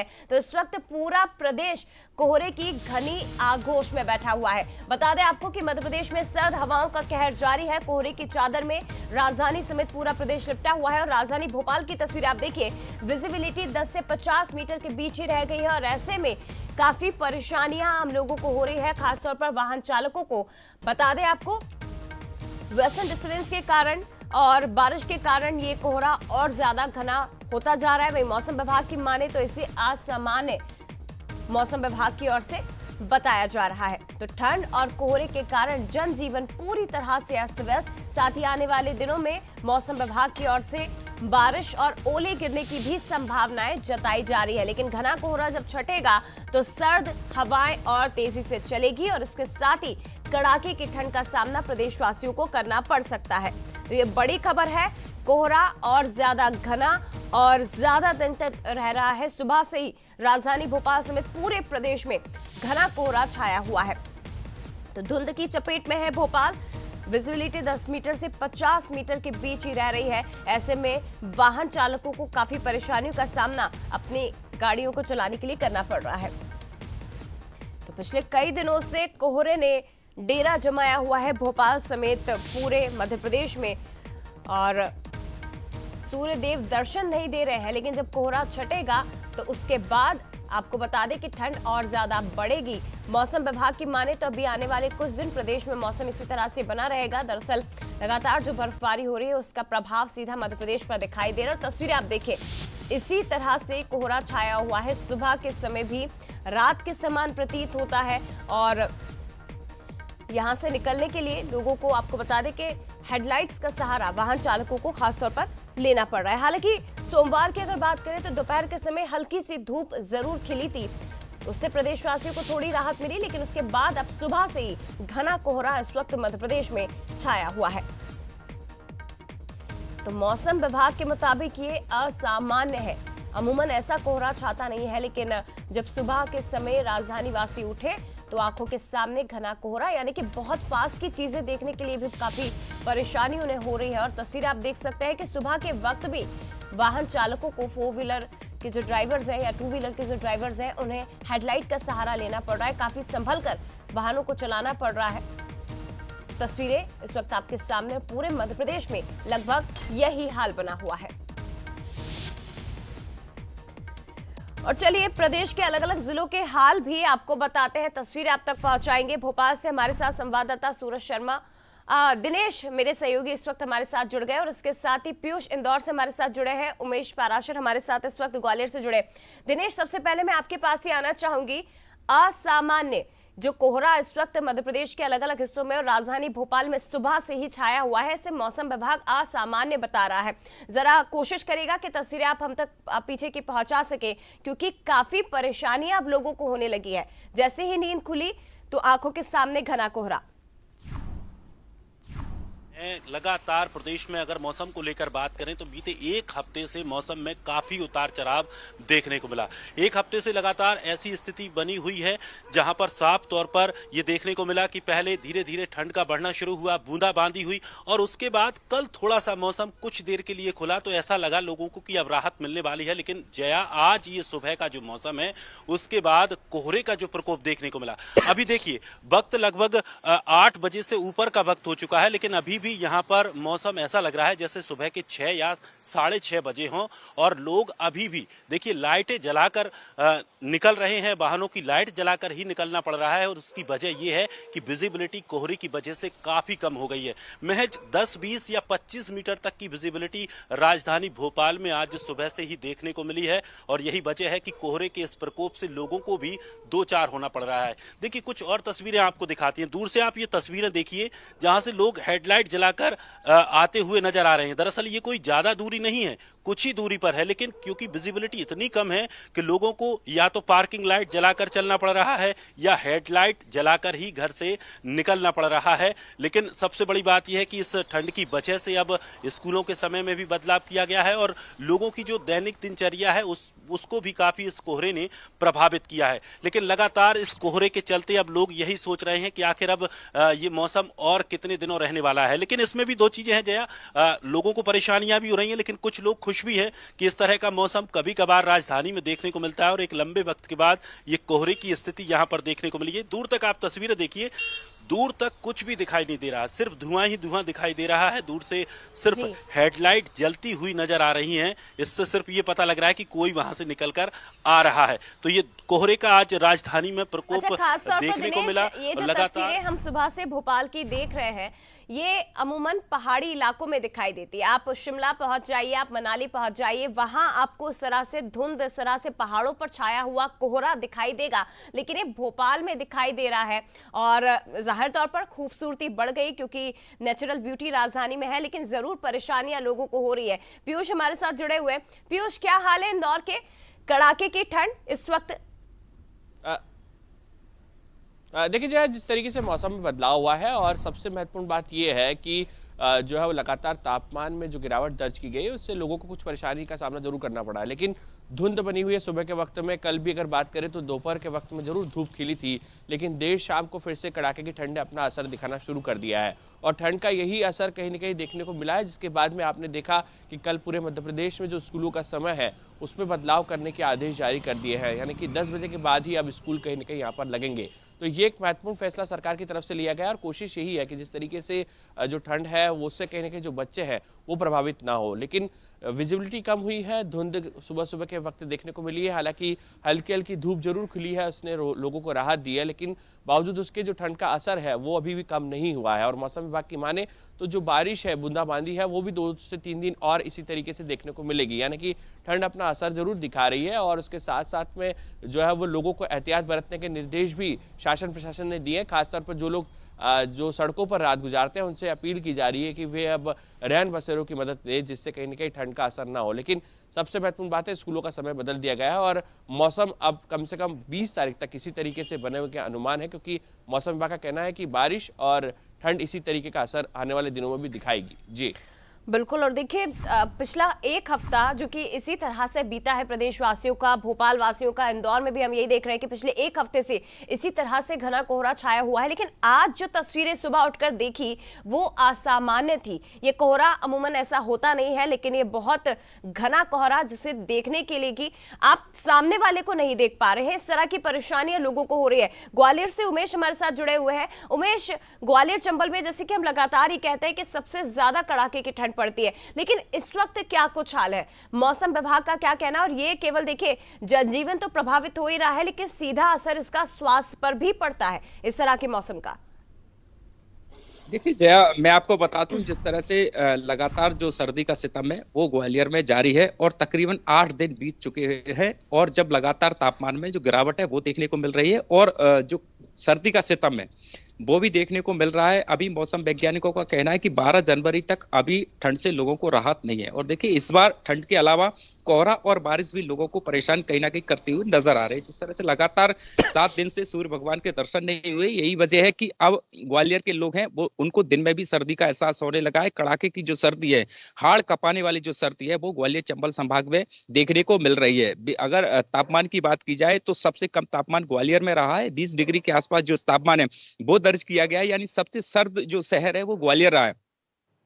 तो इस वक्त पूरा प्रदेश कोहरे की घनी आगोश में बैठा हुआ है। बता दें आपको कि मध्य प्रदेश में सर्द हवाओं का कहर जारी है। कोहरे की चादर में राजधानी समेत पूरा प्रदेश लिपटा हुआ है और राजधानी भोपाल की तस्वीर आप देखिए, विजिबिलिटी 10 से 50 मीटर के बीच ही रह गई है और ऐसे में काफी परेशानियां आम लोगों को हो रही है, खासतौर पर वाहन चालकों को। बता दें आपको वेस्टर्न डिस्टर्बेंस के कारण और बारिश के कारण ये कोहरा और ज्यादा घना होता जा रहा है। वही मौसम विभाग की माने तो इसे असामान्य मौसम विभाग की ओर से बताया जा रहा है। तो ठंड और कोहरे के कारण जनजीवन पूरी तरह से अस्त व्यस्त, साथ ही आने वाले दिनों में मौसम विभाग की ओर से बारिश और ओले गिरने की भी संभावनाएं जताई जा रही है। लेकिन घना कोहरा जब छटेगा तो सर्द हवाएं और तेजी से चलेगी और इसके साथ ही कड़ाके की ठंड का सामना प्रदेशवासियों को करना पड़ सकता है। तो ये बड़ी खबर है, कोहरा और ज्यादा घना और ज्यादा दिन तक रह रहा है। सुबह से ही राजधानी भोपाल समेत पूरे प्रदेश में घना कोहरा छाया हुआ है। तो धुंध की चपेट में है भोपाल। विजिबिलिटी 10 मीटर से 50 मीटर के बीच ही रह रही है। ऐसे में वाहन चालकों को काफी परेशानियों का सामना अपनी गाड़ियों को चलाने के लिए करना पड़ रहा है। तो पिछले कई दिनों से कोहरे ने डेरा जमाया हुआ है भोपाल समेत पूरे मध्य प्रदेश में और सूर्य देव दर्शन नहीं दे रहे हैं। लेकिन जब कोहरा छटेगा तो उसके बाद आपको बता दें कि ठंड और ज्यादा बढ़ेगी। मौसम विभाग की माने तो अभी आने वाले कुछ दिन प्रदेश में मौसम इसी तरह से बना रहेगा। दरअसल लगातार जो बर्फबारी हो रही है उसका प्रभाव सीधा मध्य प्रदेश पर दिखाई दे रहा है। तस्वीरें आप देखें, इसी तरह से कोहरा छाया हुआ है। सुबह के समय भी रात के समान प्रतीत होता है और यहां से निकलने के लिए लोगों को आपको बता दें कि हेडलाइट्स का सहारा वाहन चालकों को खासतौर पर लेना पड़ रहा है। हालांकि सोमवार की अगर बात करें तो दोपहर के समय हल्की सी धूप जरूर खिली थी, उससे प्रदेशवासियों को थोड़ी राहत मिली। लेकिन उसके बाद अब सुबह से ही घना कोहरा इस वक्त मध्य प्रदेश में छाया हुआ है। तो मौसम विभाग के मुताबिक ये असामान्य है। अमूमन ऐसा कोहरा छाता नहीं है, लेकिन जब सुबह के समय राजधानी वासी उठे तो आंखों के सामने घना कोहरा, यानी कि बहुत पास की चीजें देखने के लिए भी काफी परेशानी उन्हें हो रही है। और तस्वीर आप देख सकते हैं कि सुबह के वक्त भी वाहन चालकों को, 4 व्हीलर के जो ड्राइवर्स हैं या 2 व्हीलर के जो ड्राइवर्स हैं, उन्हें हेडलाइट का सहारा लेना पड़ रहा है। काफी संभल कर वाहनों को चलाना पड़ रहा है। तस्वीरें इस वक्त आपके सामने, पूरे मध्य प्रदेश में लगभग यही हाल बना हुआ है। और चलिए प्रदेश के अलग अलग जिलों के हाल भी आपको बताते हैं, तस्वीरें आप तक पहुंचाएंगे। भोपाल से हमारे साथ संवाददाता सूरज शर्मा, दिनेश मेरे सहयोगी इस वक्त हमारे साथ जुड़ गए और इसके साथ ही पीयूष इंदौर से हमारे साथ जुड़े हैं, उमेश पाराशर हमारे साथ इस वक्त ग्वालियर से जुड़े। दिनेश, सबसे पहले मैं आपके पास ही आना चाहूंगी, असामान्य जो कोहरा इस वक्त मध्य प्रदेश के अलग अलग हिस्सों में और राजधानी भोपाल में सुबह से ही छाया हुआ है, इसे मौसम विभाग असामान्य बता रहा है। जरा कोशिश करेगा कि तस्वीरें आप हम तक पीछे की पहुंचा सके, क्योंकि काफी परेशानियां अब लोगों को होने लगी है। जैसे ही नींद खुली तो आंखों के सामने घना कोहरा। लगातार प्रदेश में अगर मौसम को लेकर बात करें तो बीते एक हफ्ते से मौसम में काफी उतार चढ़ाव देखने को मिला। एक हफ्ते से लगातार ऐसी स्थिति बनी हुई है जहां पर साफ तौर पर यह देखने को मिला कि पहले धीरे धीरे ठंड का बढ़ना शुरू हुआ, बूंदाबांदी हुई और उसके बाद कल थोड़ा सा मौसम कुछ देर के लिए खुला तो ऐसा लगा लोगों को कि अब राहत मिलने वाली है। लेकिन जया, आज ये सुबह का जो मौसम है उसके बाद कोहरे का जो प्रकोप देखने को मिला। अभी देखिए वक्त लगभग 8 बजे से ऊपर का वक्त हो चुका है, लेकिन अभी यहाँ पर मौसम ऐसा लग रहा है जैसे सुबह के 6 या 6:30 बजे हों और लोग अभी भी देखिए लाइटें जलाकर निकल रहे हैं। वाहनों की लाइट जलाकर ही निकलना पड़ रहा है और उसकी वजह यह है कि विजिबिलिटी कोहरे की वजह से काफी कम हो गई है। महज 10, 20 या 25 मीटर तक की विजिबिलिटी राजधानी भोपाल में आज सुबह से ही देखने को मिली है और यही वजह है कि कोहरे के इस प्रकोप से लोगों को भी दो चार होना पड़ रहा है। देखिए कुछ और तस्वीरें आपको दिखाती हैं। दूर से आप ये तस्वीरें देखिए जहां से लोग हेडलाइट जलाकर आते हुए नजर आ रहे हैं। दरअसल ये कोई ज्यादा दूरी नहीं है, कुछ ही दूरी पर है, लेकिन क्योंकि विजिबिलिटी इतनी कम है कि लोगों को या तो पार्किंग लाइट जलाकर चलना पड़ रहा है या हेडलाइट जलाकर ही घर से निकलना पड़ रहा है। लेकिन सबसे बड़ी बात यह है कि इस ठंड की वजह से अब स्कूलों के समय में भी बदलाव किया गया है और लोगों की जो दैनिक दिनचर्या है उसको भी काफी इस कोहरे ने प्रभावित किया है। लेकिन लगातार इस कोहरे के चलते अब लोग यही सोच रहे हैं कि आखिर अब ये मौसम और कितने दिनों रहने वाला है। लेकिन इसमें भी दो चीजें हैं जया, लोगों को परेशानियां भी हो रही हैं लेकिन कुछ लोग खुश खुश भी है कि इस तरह का मौसम कभी कभार राजधानी में देखने को मिलता है और एक लंबे वक्त के बाद ये कोहरे की स्थिति यहाँ पर देखने को मिली है। दूर तक आप तस्वीरें देखिए, दूर तक कुछ भी दिखाई नहीं दे रहा, सिर्फ धुआं ही धुआं दिखाई दे रहा है। दूर से सिर्फ हेडलाइट जलती हुई नजर आ रही हैं। इससे सिर्फ ये पता लग रहा है कि कोई वहां से निकलकर आ रहा है। तो ये कोहरे का आज राजधानी में प्रकोप देखने को मिला। ये जो तस्वीरें हम सुबह से भोपाल की देख रहे हैं, ये अमूमन पहाड़ी इलाकों में दिखाई देती है। आप शिमला पहुंच जाइए, आप मनाली पहुंच जाइए, वहां आपको इस तरह से धुंध, इस तरह से पहाड़ों पर छाया हुआ कोहरा दिखाई देगा। लेकिन ये भोपाल में दिखाई दे रहा है और जाहिर तौर पर खूबसूरती बढ़ गई क्योंकि नेचुरल ब्यूटी राजधानी में है, लेकिन जरूर परेशानियां लोगों को हो रही है। पीयूष हमारे साथ जुड़े हुए। पीयूष, क्या हाल है इंदौर के? कड़ाके की ठंड इस वक्त। देखिए जय, जिस तरीके से मौसम में बदलाव हुआ है और सबसे महत्वपूर्ण बात यह है कि जो है वो लगातार तापमान में जो गिरावट दर्ज की गई है उससे लोगों को कुछ परेशानी का सामना जरूर करना पड़ा है। लेकिन धुंध बनी हुई है सुबह के वक्त में। कल भी अगर बात करें तो दोपहर के वक्त में जरूर धूप खिली थी, लेकिन देर शाम को फिर से कड़ाके की ठंड ने अपना असर दिखाना शुरू कर दिया है और ठंड का यही असर कहीं ना कहीं देखने को मिला है, जिसके बाद में आपने देखा कि कल पूरे मध्य प्रदेश में जो स्कूलों का समय है उसमें बदलाव करने के आदेश जारी कर दिए हैं, यानी कि 10 बजे के बाद ही अब स्कूल कहीं ना कहीं यहाँ पर लगेंगे। तो ये एक महत्वपूर्ण फैसला सरकार की तरफ से लिया गया और कोशिश यही है कि जिस तरीके से जो ठंड है वो उससे कहीं ना कहीं जो बच्चे हैं वो प्रभावित ना हो। लेकिन विजिबिलिटी कम हुई है, धुंध सुबह सुबह के वक्त देखने को मिली है। हालांकि हल्की हल्की धूप जरूर खुली है, उसने लोगों को राहत दी है, लेकिन बावजूद उसके जो ठंड का असर है वो अभी भी कम नहीं हुआ है। और मौसम विभाग की माने तो जो बारिश है, बूंदाबांदी है, वो भी 2 से 3 दिन और इसी तरीके से देखने को मिलेगी, यानी कि ठंड अपना असर जरूर दिखा रही है। और उसके साथ साथ में जो है वो लोगों को एहतियात बरतने के निर्देश भी शासन प्रशासन ने दिए। खासतौर पर जो लोग जो सड़कों पर रात गुजारते हैं उनसे अपील की जा रही है कि वे अब रैन बसेरों की मदद लें, जिससे कहीं ना कहीं ठंड का असर ना हो। लेकिन सबसे महत्वपूर्ण बात है, स्कूलों का समय बदल दिया गया है और मौसम अब कम से कम 20 तारीख तक इसी तरीके से बने हुए का अनुमान है, क्योंकि मौसम विभाग का कहना है कि बारिश और ठंड इसी तरीके का असर आने वाले दिनों में भी दिखाएगी। जी बिल्कुल। और देखिए, पिछला एक हफ्ता जो कि इसी तरह से बीता है प्रदेशवासियों का, भोपाल वासियों का, इंदौर में भी हम यही देख रहे हैं कि पिछले एक हफ्ते से इसी तरह से घना कोहरा छाया हुआ है। लेकिन आज जो तस्वीरें सुबह उठकर देखी वो असामान्य थी। ये कोहरा अमूमन ऐसा होता नहीं है, लेकिन ये बहुत घना कोहरा जिसे देखने के लिए कि आप सामने वाले को नहीं देख पा रहे हैं, इस तरह की परेशानियां लोगों को हो रही है। ग्वालियर से उमेश हमारे साथ जुड़े हुए हैं। उमेश, ग्वालियर चंबल में जैसे कि हम लगातार ही कहते हैं कि सबसे ज्यादा कड़ाके की ठंड पड़ती है, लेकिन इस वक्त क्या कुछ हाल है, मौसम विभाग का क्या कहना? और ये केवल देखिए जनजीवन तो प्रभावित हो ही रहा है, लेकिन सीधा असर इसका स्वास्थ्य पर भी पड़ता है इस तरह के मौसम का। देखिए जया, मैं आपको बता दूं, जिस तरह से लगातार जो सर्दी का सितम है वो ग्वालियर में जारी है और तकरीबन 8 दिन बीत चुके हैं और जब लगातार तापमान में जो गिरावट है वो देखने को मिल रही है और जो सर्दी का सितम है वो भी देखने को मिल रहा है। अभी मौसम वैज्ञानिकों का कहना है कि 12 जनवरी तक अभी ठंड से लोगों को राहत नहीं है। और देखिए, इस बार ठंड के अलावा कोहरा और बारिश भी लोगों को परेशान कहीं ना कहीं करती हुई नजर आ रही है। जिस तरह से लगातार 7 दिन से सूर्य भगवान के दर्शन नहीं हुए, यही वजह है कि अब ग्वालियर के लोग हैं वो उनको दिन में भी सर्दी का एहसास होने लगा है। कड़ाके की जो सर्दी है, हाड़ कपाने वाली जो सर्दी है, वो ग्वालियर चंबल संभाग में देखने को मिल रही है। अगर तापमान की बात की जाए तो सबसे कम तापमान ग्वालियर में रहा है, 20 डिग्री के आसपास जो तापमान है वो दर्ज किया गया है, यानी सबसे सर्द जो शहर है वो ग्वालियर रहा है।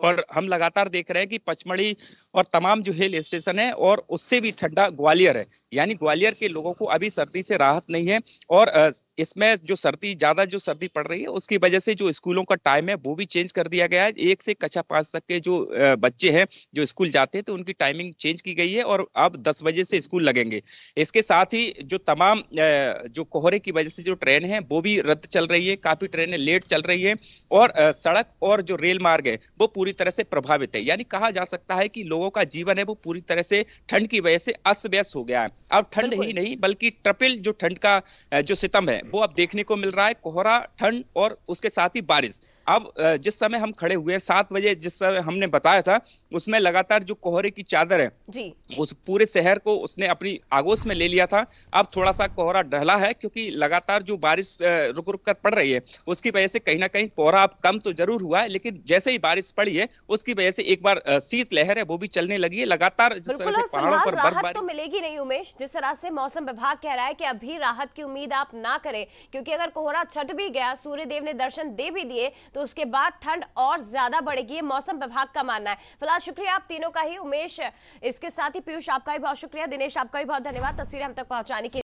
और हम लगातार देख रहे हैं कि पचमढ़ी और तमाम जो हिल स्टेशन है और उससे भी ठंडा ग्वालियर है, यानी ग्वालियर के लोगों को अभी सर्दी से राहत नहीं है। और इसमें जो सर्दी पड़ रही है उसकी वजह से जो स्कूलों का टाइम है वो भी चेंज कर दिया गया है। 1 से कक्षा 5 तक के जो बच्चे हैं जो स्कूल जाते हैं तो उनकी टाइमिंग चेंज की गई है और अब 10 बजे से स्कूल लगेंगे। इसके साथ ही जो तमाम जो कोहरे की वजह से जो ट्रेन है वो भी रद्द चल रही है, काफी ट्रेनें लेट चल रही है और सड़क और जो रेल मार्ग है वो पूरी तरह से प्रभावित है। यानी कहा जा सकता है कि लोगों का जीवन है वो पूरी तरह से ठंड की वजह से अस्त व्यस्त हो गया है। अब ठंड ही नहीं बल्कि ट्रिपल जो ठंड का जो सितम है वो अब देखने को मिल रहा है, कोहरा, ठंड और उसके साथ ही बारिश। अब जिस समय हम खड़े हुए हैं 7 बजे, जिस समय हमने बताया था उसमें लगातार जो कोहरे की चादर है जी, उस पूरे शहर को उसने अपनी आगोश में ले लिया था। अब थोड़ा सा कोहरा ढला है क्योंकि लगातार जो बारिश रुक रुक कर पड़ रही है उसकी वजह से कहीं ना कहीं कोहरा अब कम तो जरूर हुआ है, लेकिन जैसे ही बारिश पड़ी है उसकी वजह से एक बार शीत लहर है वो भी चलने लगी है। लगातार जिस तरह से पहाड़ों पर राहत तो मिलेगी नहीं उमेश, जिस तरह से मौसम विभाग कह रहा है कि अभी राहत की उम्मीद आप ना करें, क्योंकि अगर कोहरा छट भी गया, सूर्य देव ने दर्शन दे भी दिए तो उसके बाद ठंड और ज्यादा बढ़ेगी, ये मौसम विभाग का मानना है। फिलहाल शुक्रिया आप तीनों का ही, उमेश, इसके साथ ही पीयूष आपका भी बहुत शुक्रिया, दिनेश आपका भी बहुत धन्यवाद तस्वीरें हम तक पहुंचाने के लिए।